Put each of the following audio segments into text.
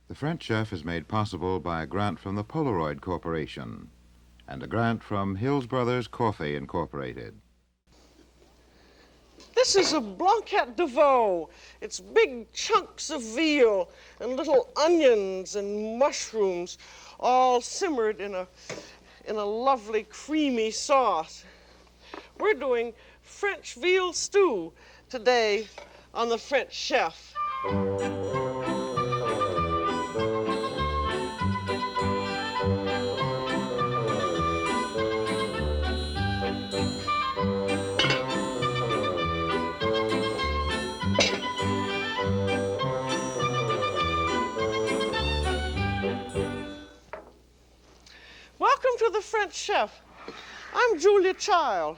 The French Chef is made possible by a grant from the Polaroid Corporation and a grant from Hills Brothers Coffee Incorporated. This is a blanquette de veau. It's big chunks of veal and little onions and mushrooms all simmered in a lovely creamy sauce. We're doing French veal stew today on the French Chef. Welcome to the French Chef. I'm Julia Child.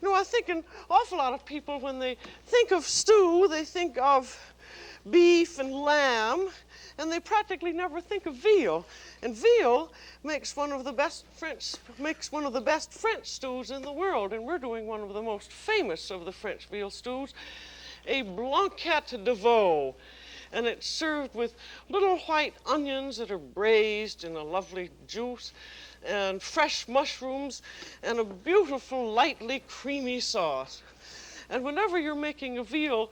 You know, I think an awful lot of people, when they think of stew, they think of beef and lamb, and they practically never think of veal. And veal makes one of the best French stews in the world, and we're doing one of the most famous of the French veal stews, a blanquette de veau. And it's served with little white onions that are braised in a lovely juice, and fresh mushrooms, and a beautiful, lightly creamy sauce. And whenever you're making a veal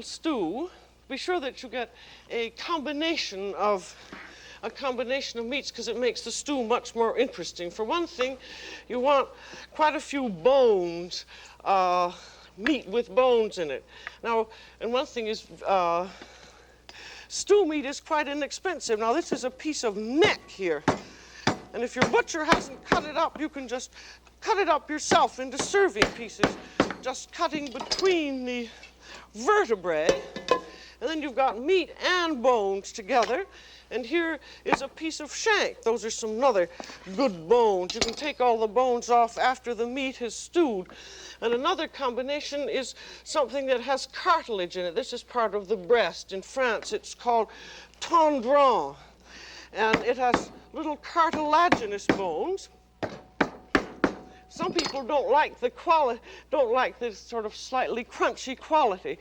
stew, be sure that you get a combination of meats, because it makes the stew much more interesting. For one thing, you want quite a few bones, meat with bones in it. Now, and one thing is, stew meat is quite inexpensive. Now, this is a piece of neck here. And if your butcher hasn't cut it up, you can just cut it up yourself into serving pieces, just cutting between the vertebrae. And then you've got meat and bones together. And here is a piece of shank. Those are some other good bones. You can take all the bones off after the meat has stewed. And another combination is something that has cartilage in it. This is part of the breast. In France, it's called tendron. And it has little cartilaginous bones. Some people don't like this sort of slightly crunchy quality.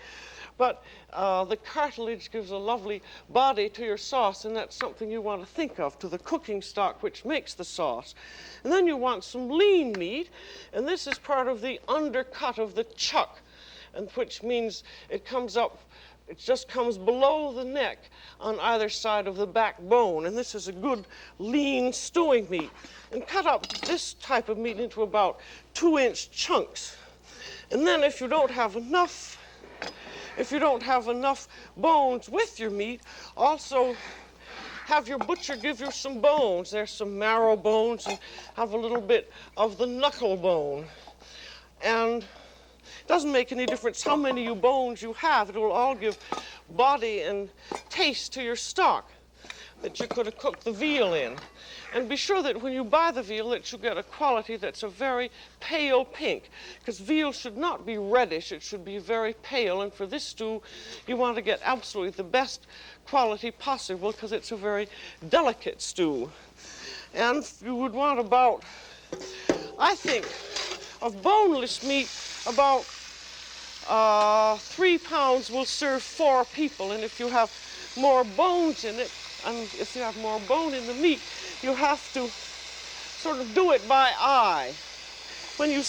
But the cartilage gives a lovely body to your sauce, and that's something you want to think of, to the cooking stock which makes the sauce. And then you want some lean meat, and this is part of the undercut of the chuck, and which means it just comes below the neck on either side of the backbone, and this is a good lean stewing meat. And cut up this type of meat into about 2-inch chunks. And then if you don't have enough bones with your meat, also have your butcher give you some bones. There's some marrow bones, and have a little bit of the knuckle bone. And it doesn't make any difference how many bones you have. It will all give body and taste to your stock that you could have cooked the veal in. And be sure that when you buy the veal that you get a quality that's a very pale pink, because veal should not be reddish, it should be very pale. And for this stew, you want to get absolutely the best quality possible, because it's a very delicate stew. And you would want about, I think, of boneless meat, about 3 pounds will serve 4 people. And if you have more bones in it, and if you have more bone in the meat, you have to sort of do it by eye. When you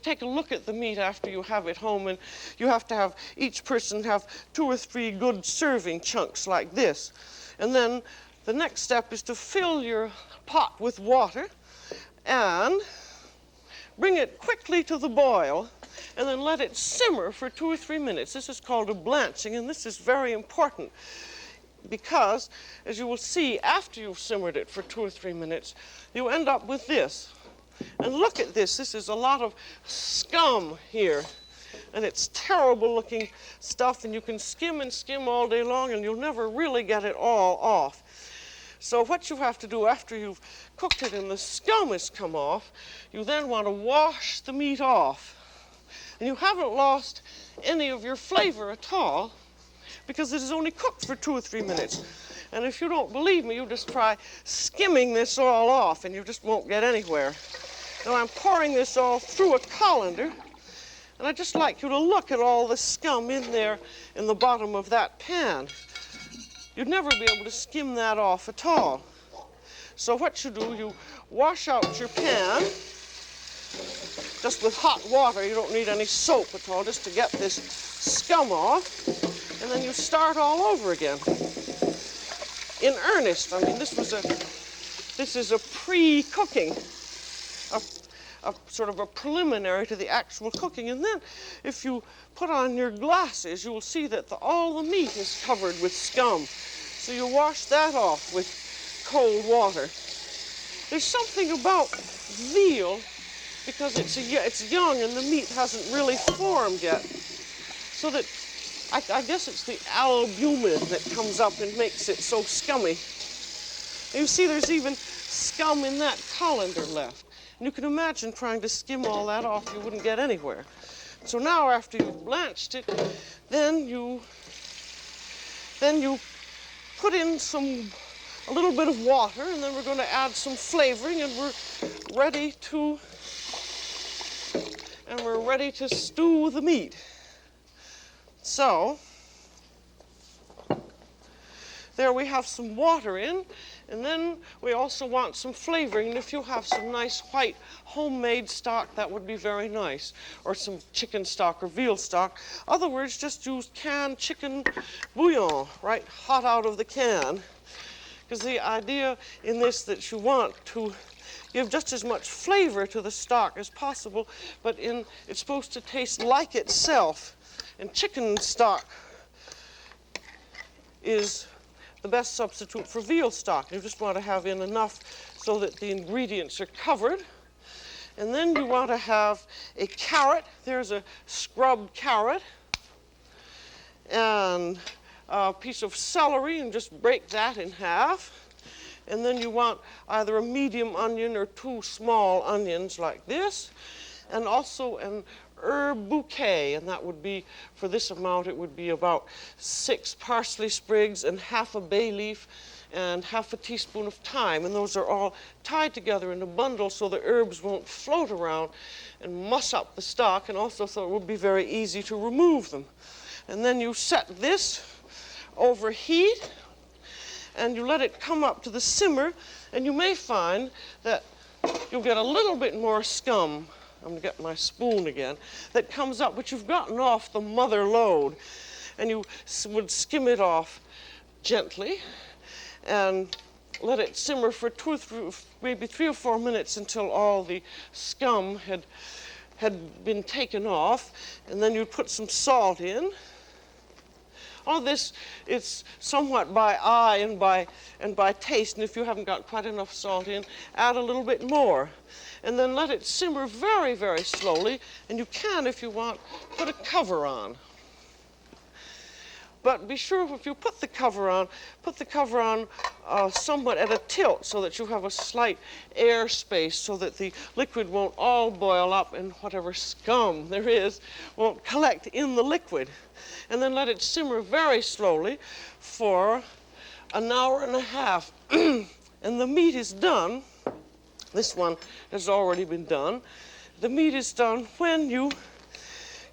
take a look at the meat after you have it home, and you have to have each person have 2 or 3 good serving chunks like this. And then the next step is to fill your pot with water and bring it quickly to the boil, and then let it simmer for 2 or 3 minutes. This is called a blanching, and this is very important, because, as you will see, after you've simmered it for 2 or 3 minutes, you end up with this. And look at this. This is a lot of scum here, and it's terrible looking stuff, and you can skim and skim all day long, and you'll never really get it all off. So what you have to do after you've cooked it and the scum has come off, you then want to wash the meat off. And you haven't lost any of your flavor at all, because it is only cooked for 2 or 3 minutes. And if you don't believe me, you just try skimming this all off, and you just won't get anywhere. Now I'm pouring this all through a colander, And I'd just like you to look at all the scum in there in the bottom of that pan. You'd never be able to skim that off at all. So what you do, you wash out your pan just with hot water. You don't need any soap at all, just to get this scum off. And then you start all over again. In earnest. I mean, this is a pre-cooking, a sort of a preliminary to the actual cooking. And then if you put on your glasses, you will see that all the meat is covered with scum. So you wash that off with cold water. There's something about veal, because it's young and the meat hasn't really formed yet, so that I guess it's the albumin that comes up and makes it so scummy. And you see there's even scum in that colander left. And you can imagine trying to skim all that off, you wouldn't get anywhere. So now after you've blanched it, then you put in a little bit of water, and then we're going to add some flavoring, and we're ready to stew the meat. So, there we have some water in, and then we also want some flavoring. And if you have some nice white homemade stock, that would be very nice. Or some chicken stock or veal stock. Other words, just use canned chicken bouillon, right hot out of the can. Because the idea in this that you want to give just as much flavor to the stock as possible, but it's supposed to taste like itself. And chicken stock is the best substitute for veal stock. You just want to have in enough so that the ingredients are covered. And then you want to have a carrot. There's a scrubbed carrot. And a piece of celery, and just break that in half. And then you want either a medium onion or 2 small onions like this. And also an herb bouquet, and that would be, for this amount, it would be about 6 parsley sprigs and half a bay leaf and half a teaspoon of thyme. And those are all tied together in a bundle so the herbs won't float around and muss up the stock, and also so it would be very easy to remove them. And then you set this over heat, and you let it come up to the simmer, and you may find that you'll get a little bit more scum. I'm going to get my spoon again, that comes up, but you've gotten off the mother load, and you would skim it off gently and let it simmer for maybe 3 or 4 minutes until all the scum had been taken off, and then you'd put some salt in. All this is somewhat by eye and by taste, and if you haven't got quite enough salt in, add a little bit more. And then let it simmer very, very slowly, and you can, if you want, put a cover on. But be sure if you put the cover on somewhat at a tilt so that you have a slight air space so that the liquid won't all boil up and whatever scum there is won't collect in the liquid. And then let it simmer very slowly for an hour and a half. And the meat is done. This one has already been done. The meat is done when you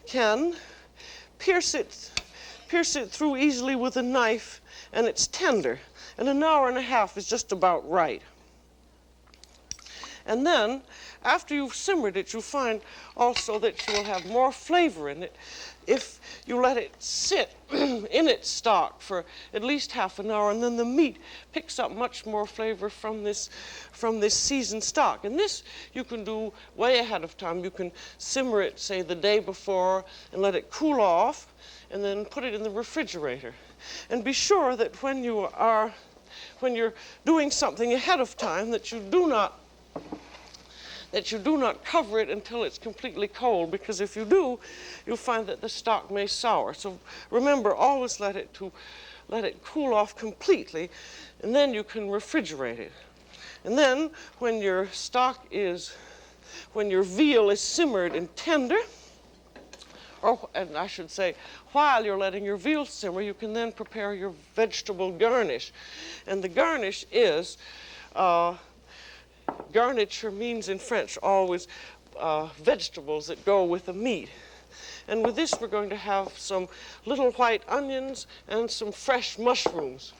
can pierce it through easily with a knife, and it's tender. And an hour and a half is just about right. And then, after you've simmered it, you'll find also that you will have more flavor in it if you let it sit in its stock for at least half an hour, and then the meat picks up much more flavor from this seasoned stock. And this you can do way ahead of time. You can simmer it, say, the day before and let it cool off, and then put it in the refrigerator. And be sure that when you're doing something ahead of time, that you do not cover it until it's completely cold, because if you do, you'll find that the stock may sour. So remember, always let it cool off completely, and then you can refrigerate it. And then when your veal is simmered and tender, and I should say, while you're letting your veal simmer, you can then prepare your vegetable garnish. And the garnish is, garniture means in French always vegetables that go with the meat. And with this, we're going to have some little white onions and some fresh mushrooms.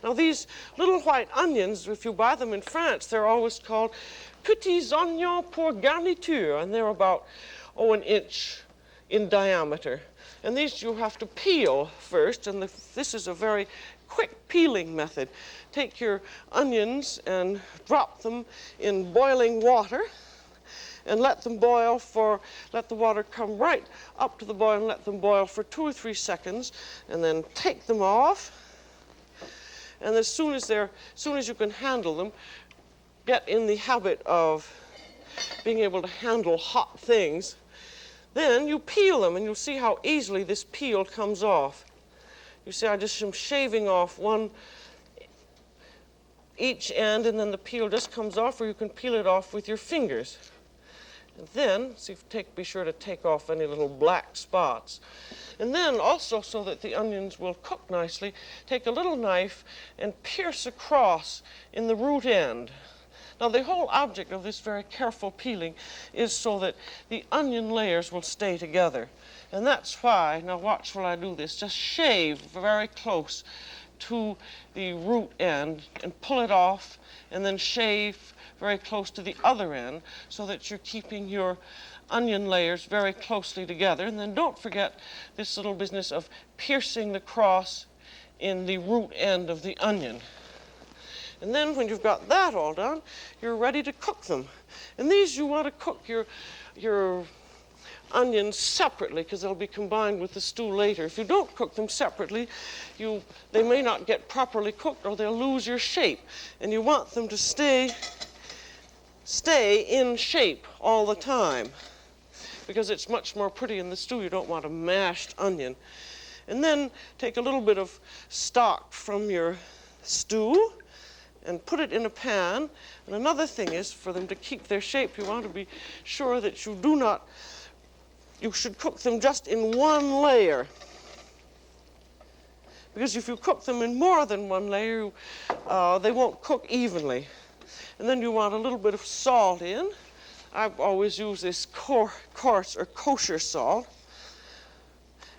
Now, these little white onions, if you buy them in France, they're always called petits oignons pour garniture, and they're about, an inch in diameter. And these you have to peel first, and this is a very quick peeling method. Take your onions and drop them in boiling water and let the water come right up to the boil and let them boil for 2 or 3 seconds, and then take them off. And as soon as you can handle them, get in the habit of being able to handle hot things, then you peel them, and you'll see how easily this peel comes off. You see, I just am shaving off each end, and then the peel just comes off, or you can peel it off with your fingers. And then, be sure to take off any little black spots. And then also, so that the onions will cook nicely, take a little knife and pierce across in the root end. Now, the whole object of this very careful peeling is so that the onion layers will stay together. And that's why, now watch while I do this, just shave very close to the root end and pull it off, and then shave very close to the other end so that you're keeping your onion layers very closely together. And then don't forget this little business of piercing the cross in the root end of the onion. And then when you've got that all done, you're ready to cook them. And these, you want to cook your onions separately, because they'll be combined with the stew later. If you don't cook them separately, they may not get properly cooked, or they'll lose your shape. And you want them to stay in shape all the time, because it's much more pretty in the stew. You don't want a mashed onion. And then take a little bit of stock from your stew and put it in a pan. And another thing is, for them to keep their shape, you want to be sure that you should cook them just in one layer. Because if you cook them in more than one layer, they won't cook evenly. And then you want a little bit of salt in. I've always used this coarse or kosher salt.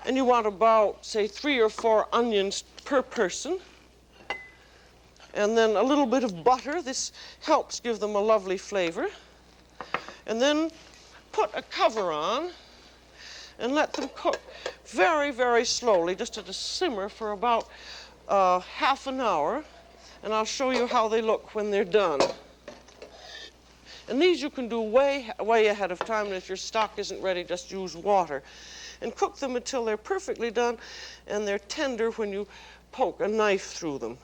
And you want about, say, 3 or 4 onions per person. And then a little bit of butter. This helps give them a lovely flavor. And then put a cover on and let them cook very, very slowly, just at a simmer for about half an hour. And I'll show you how they look when they're done. And these you can do way ahead of time, and if your stock isn't ready, just use water. And cook them until they're perfectly done and they're tender when you poke a knife through them.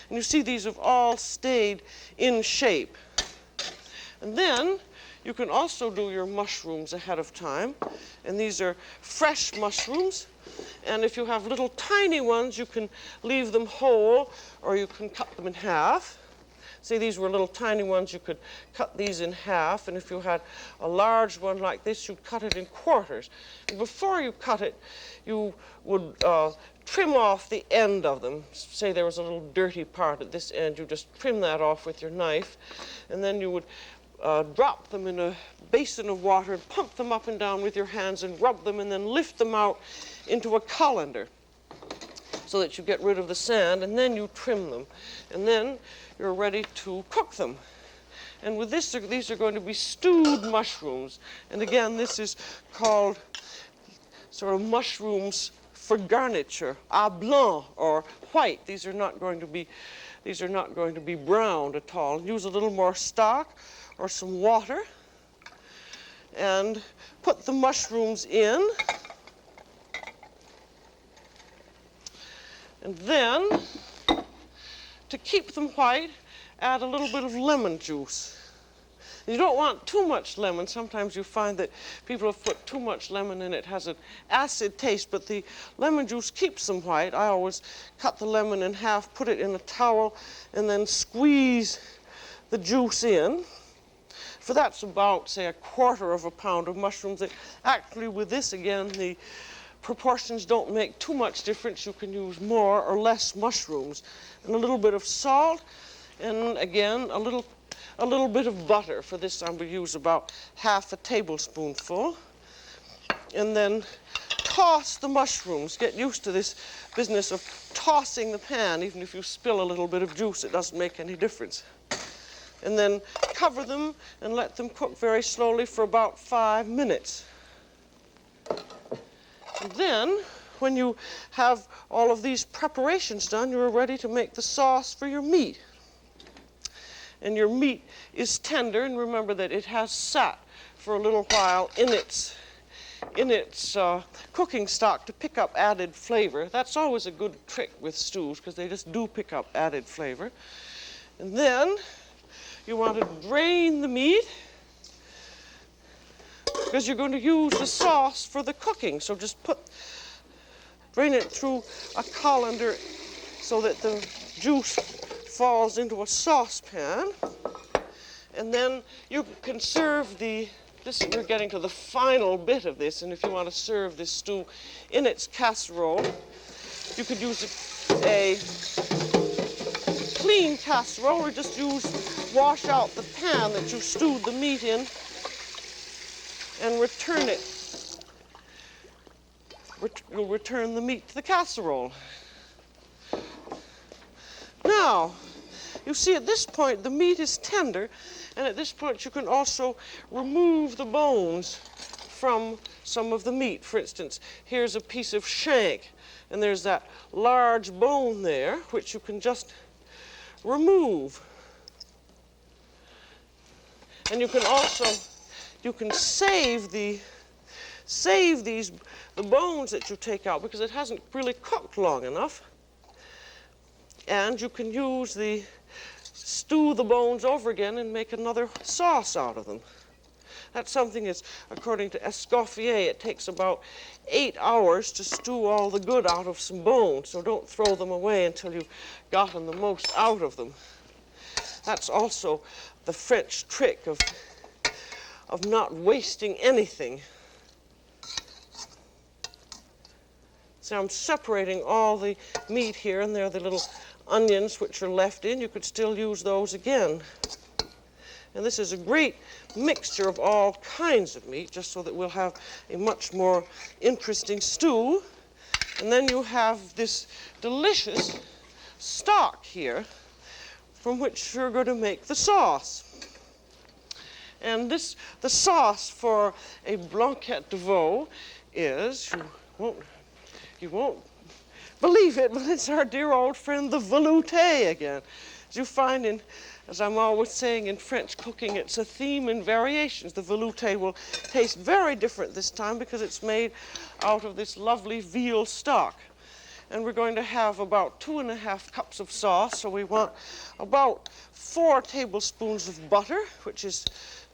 And you see these have all stayed in shape. And then you can also do your mushrooms ahead of time. And these are fresh mushrooms. And if you have little tiny ones, you can leave them whole, or you can cut them in half. See, these were little tiny ones. You could cut these in half. And if you had a large one like this, you'd cut it in quarters. And before you cut it, you would trim off the end of them. Say there was a little dirty part at this end. You just trim that off with your knife. And then you would drop them in a basin of water and pump them up and down with your hands and rub them, and then lift them out into a colander so that you get rid of the sand, and then you trim them. And then you're ready to cook them. And with this, these are going to be stewed mushrooms. And again, this is called sort of mushrooms for garniture, à blanc, or white. These are not going to be browned at all. Use a little more stock or some water and put the mushrooms in. And then, to keep them white, add a little bit of lemon juice. You don't want too much lemon. Sometimes you find that people have put too much lemon and it has an acid taste, but the lemon juice keeps them white. I always cut the lemon in half, put it in a towel, and then squeeze the juice in. For that's about, say, 1/4 pound of mushrooms. Actually, with this, again, the proportions don't make too much difference. You can use more or less mushrooms. And a little bit of salt, and again, a little bit of butter. For this, I will use about 1/2 tablespoonful. and then toss the mushrooms. Get used to this business of tossing the pan. Even if you spill a little bit of juice, it doesn't make any difference. And then cover them and let them cook very slowly for about 5 minutes. And then, when you have all of these preparations done, you're ready to make the sauce for your meat. And your meat is tender, and remember that it has sat for a little while in its cooking stock to pick up added flavor. That's always a good trick with stews, because they just do pick up added flavor. And then you want to drain the meat, because you're going to use the sauce for the cooking. So just drain it through a colander so that the juice falls into a saucepan. And then you can serve we're getting to the final bit of this, and if you want to serve this stew in its casserole, you could use a clean casserole, or just wash out the pan that you stewed the meat in and return it. You'll return the meat to the casserole. Now, you see at this point the meat is tender, and at this point you can also remove the bones from some of the meat. For instance, here's a piece of shank, and there's that large bone there, which you can just remove. And you can save the bones that you take out, because it hasn't really cooked long enough. And you can stew the bones over again and make another sauce out of them. That's something that's, according to Escoffier, it takes about 8 hours to stew all the good out of some bones, so don't throw them away until you've gotten the most out of them. That's also the French trick of not wasting anything. So I'm separating all the meat here, and there are the little onions which are left in. You could still use those again. And this is a great mixture of all kinds of meat, just so that we'll have a much more interesting stew. And then you have this delicious stock here from which you're going to make the sauce. And the sauce for a blanquette de veau is, you won't believe it, but it's our dear old friend, the velouté again. As you find as I'm always saying in French cooking, it's a theme in variations. The velouté will taste very different this time, because it's made out of this lovely veal stock. And we're going to have about 2½ cups of sauce, so we want about 4 tablespoons of butter, which is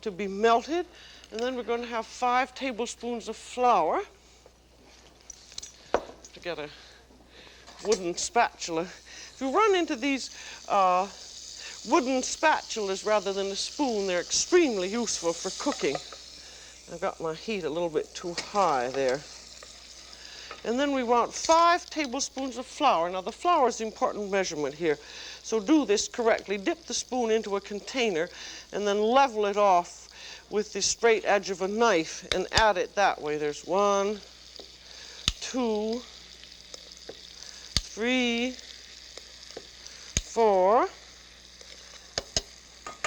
to be melted. And then we're going to have 5 tablespoons of flour. To get a wooden spatula. If you run into these wooden spatulas rather than a spoon, they're extremely useful for cooking. I've got my heat a little bit too high there. And then we want 5 tablespoons of flour. Now, the flour is the important measurement here, so do this correctly. Dip the spoon into a container and then level it off with the straight edge of a knife and add it that way. There's 1, 2, 3, 4,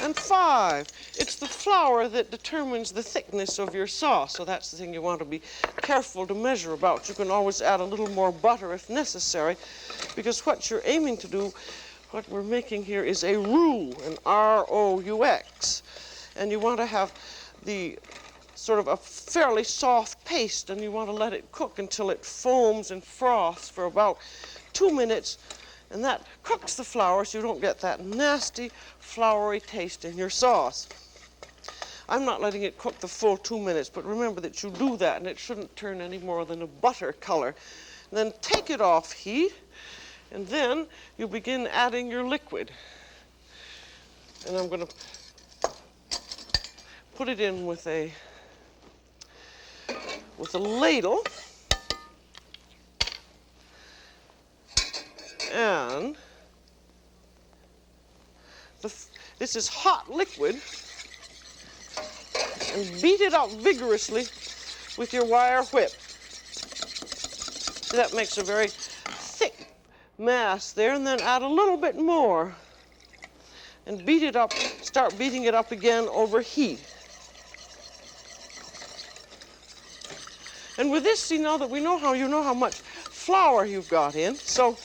and 5. It's the flour that determines the thickness of your sauce, so that's the thing you want to be careful to measure about. You can always add a little more butter if necessary, because what you're aiming to do, what we're making here, is a roux, an R-O-U-X. And you want to have the sort of a fairly soft paste, and you want to let it cook until it foams and froths for about 2 minutes, and that cooks the flour so you don't get that nasty floury taste in your sauce. I'm not letting it cook the full 2 minutes, but remember that you do that and it shouldn't turn any more than a butter color. And then take it off heat, and then you begin adding your liquid. And I'm going to put it in with a ladle. And this is hot liquid, and beat it up vigorously with your wire whip. That makes a very thick mass there, and then add a little bit more and beat it up, start beating it up again over heat. And with this, see, now that we know how, you know how much flour you've got in, so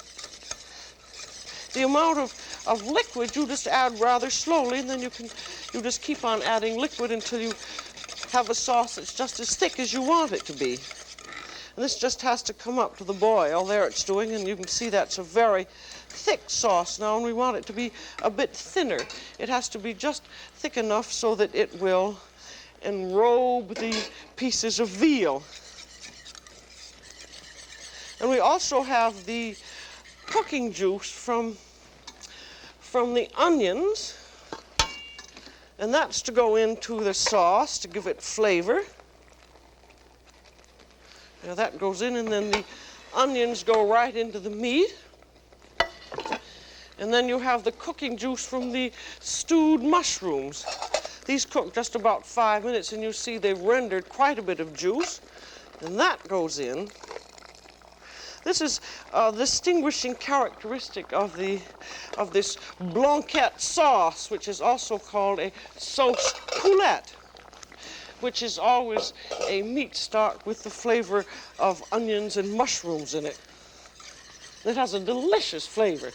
the amount of liquid you just add rather slowly, and then you just keep on adding liquid until you have a sauce that's just as thick as you want it to be. And this just has to come up to the boil. There it's doing, and you can see that's a very thick sauce now, and we want it to be a bit thinner. It has to be just thick enough so that it will enrobe the pieces of veal. And we also have the cooking juice from the onions, and that's to go into the sauce to give it flavor. Now that goes in, and then the onions go right into the meat. And then you have the cooking juice from the stewed mushrooms. These cook just about 5 minutes, and you see they've rendered quite a bit of juice. And that goes in. This is a distinguishing characteristic of this blanquette sauce, which is also called a sauce poulette, which is always a meat stock with the flavor of onions and mushrooms in it. It has a delicious flavor.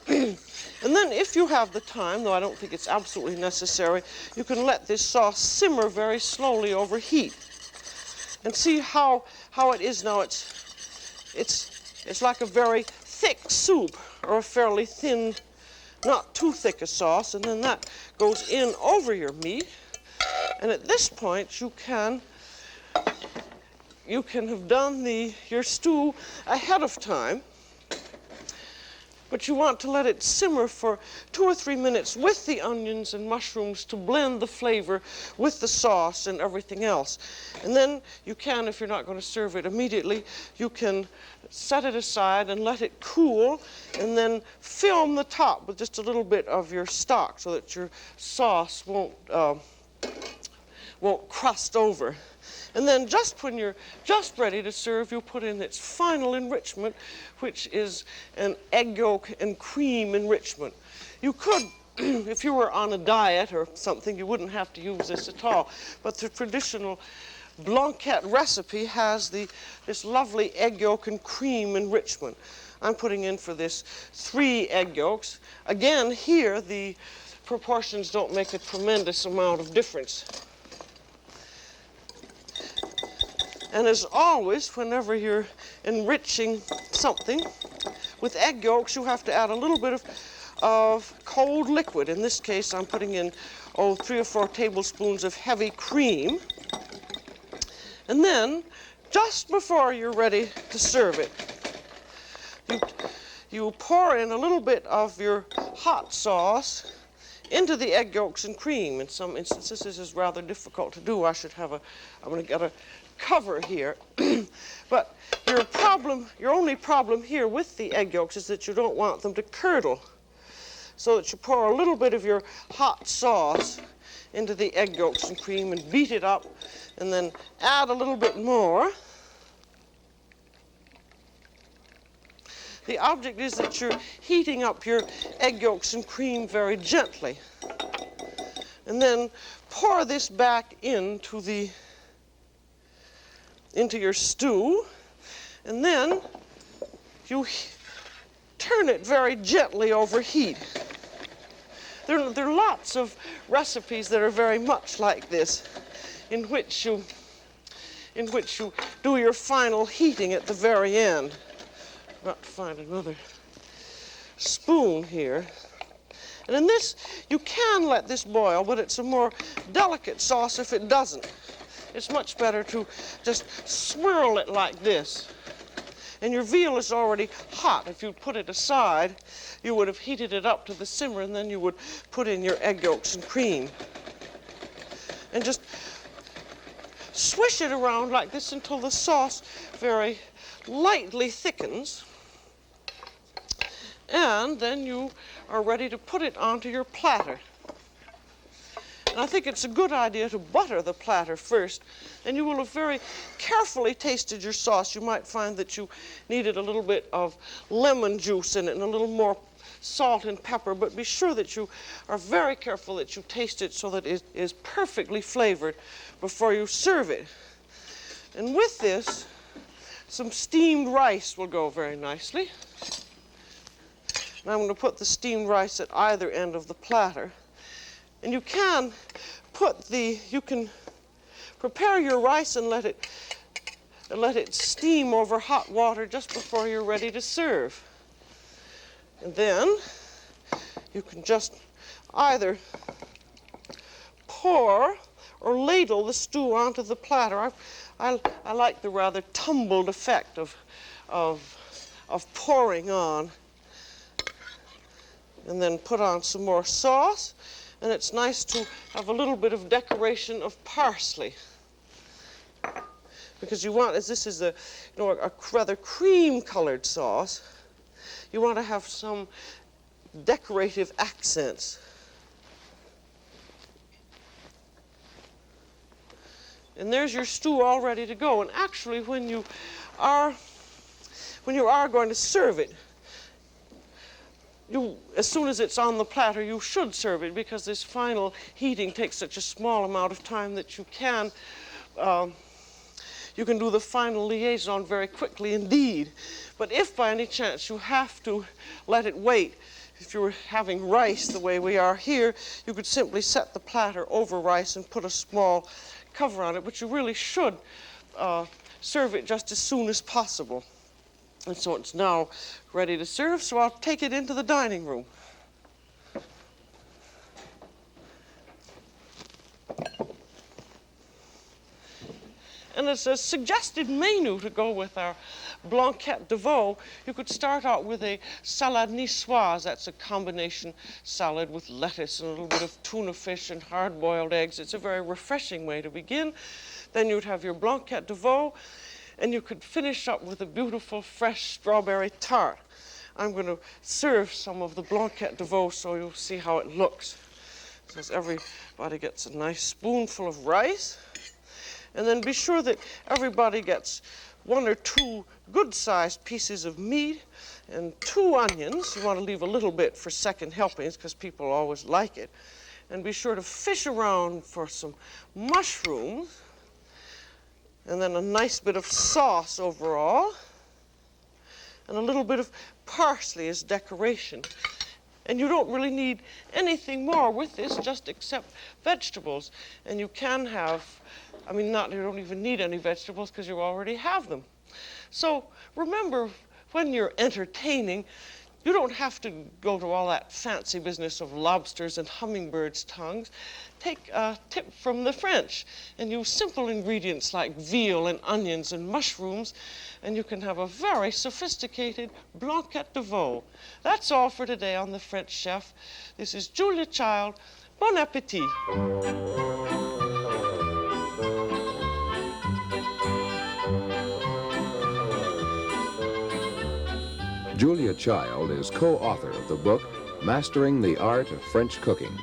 And then if you have the time, though I don't think it's absolutely necessary, you can let this sauce simmer very slowly over heat. And see how it is now. It's like a very thick soup, or a fairly thin, not too thick a sauce, and then that goes in over your meat. And at this point, you can have done your stew ahead of time, but you want to let it simmer for 2 or 3 minutes with the onions and mushrooms to blend the flavor with the sauce and everything else. And then you can, if you're not going to serve it immediately, you can set it aside and let it cool, and then film the top with just a little bit of your stock so that your sauce won't crust over. And then just when you're just ready to serve, you'll put in its final enrichment, which is an egg yolk and cream enrichment. You could, if you were on a diet or something, you wouldn't have to use this at all. But the traditional blanquette recipe has this lovely egg yolk and cream enrichment. I'm putting in for this 3 egg yolks. Again, here the proportions don't make a tremendous amount of difference. And as always, whenever you're enriching something with egg yolks, you have to add a little bit of cold liquid. In this case, I'm putting in 3 or 4 tablespoons of heavy cream. And then, just before you're ready to serve it, you pour in a little bit of your hot sauce into the egg yolks and cream. In some instances, this is rather difficult to do. I'm going to get a cover here. But your only problem here with the egg yolks is that you don't want them to curdle. So that you pour a little bit of your hot sauce into the egg yolks and cream and beat it up, and then add a little bit more. The object is that you're heating up your egg yolks and cream very gently. And then pour this back into your stew, and then you turn it very gently over heat. There are lots of recipes that are very much like this, in which you do your final heating at the very end. I've got to find another spoon here. And in this, you can let this boil, but it's a more delicate sauce if it doesn't. It's much better to just swirl it like this. And your veal is already hot. If you put it aside, you would have heated it up to the simmer, and then you would put in your egg yolks and cream. And just swish it around like this until the sauce very lightly thickens. And then you are ready to put it onto your platter. And I think it's a good idea to butter the platter first, and you will have very carefully tasted your sauce. You might find that you needed a little bit of lemon juice in it and a little more salt and pepper, but be sure that you are very careful that you taste it so that it is perfectly flavored before you serve it. And with this, some steamed rice will go very nicely. And I'm going to put the steamed rice at either end of the platter. And you can prepare your rice and let it steam over hot water just before you're ready to serve. And then you can just either pour or ladle the stew onto the platter. I like the rather tumbled effect of pouring on. And then put on some more sauce. And it's nice to have a little bit of decoration of parsley. Because you want, as this is a rather cream-colored sauce, you want to have some decorative accents. And there's your stew all ready to go. And actually, when you are going to serve it, as soon as it's on the platter, you should serve it, because this final heating takes such a small amount of time that you can do the final liaison very quickly indeed. But if by any chance you have to let it wait, if you're having rice the way we are here, you could simply set the platter over rice and put a small cover on it, but you really should serve it just as soon as possible. And so it's now ready to serve, so I'll take it into the dining room. And as a suggested menu to go with our blanquette de veau, you could start out with a salade niçoise. That's a combination salad with lettuce and a little bit of tuna fish and hard-boiled eggs. It's a very refreshing way to begin. Then you'd have your blanquette de veau, and you could finish up with a beautiful fresh strawberry tart. I'm going to serve some of the blanquette de veau so you'll see how it looks. So everybody gets a nice spoonful of rice. And then be sure that everybody gets 1 or 2 good-sized pieces of meat and 2 onions. You want to leave a little bit for second helpings because people always like it. And be sure to fish around for some mushrooms. And then a nice bit of sauce overall. And a little bit of parsley as decoration. And you don't really need anything more with this, just except vegetables. And you can have, you don't even need any vegetables because you already have them. So remember, when you're entertaining, you don't have to go to all that fancy business of lobsters and hummingbirds' tongues. Take a tip from the French and use simple ingredients like veal and onions and mushrooms, and you can have a very sophisticated blanquette de veau. That's all for today on The French Chef. This is Julia Child. Bon appétit. Julia Child is co-author of the book Mastering the Art of French Cooking.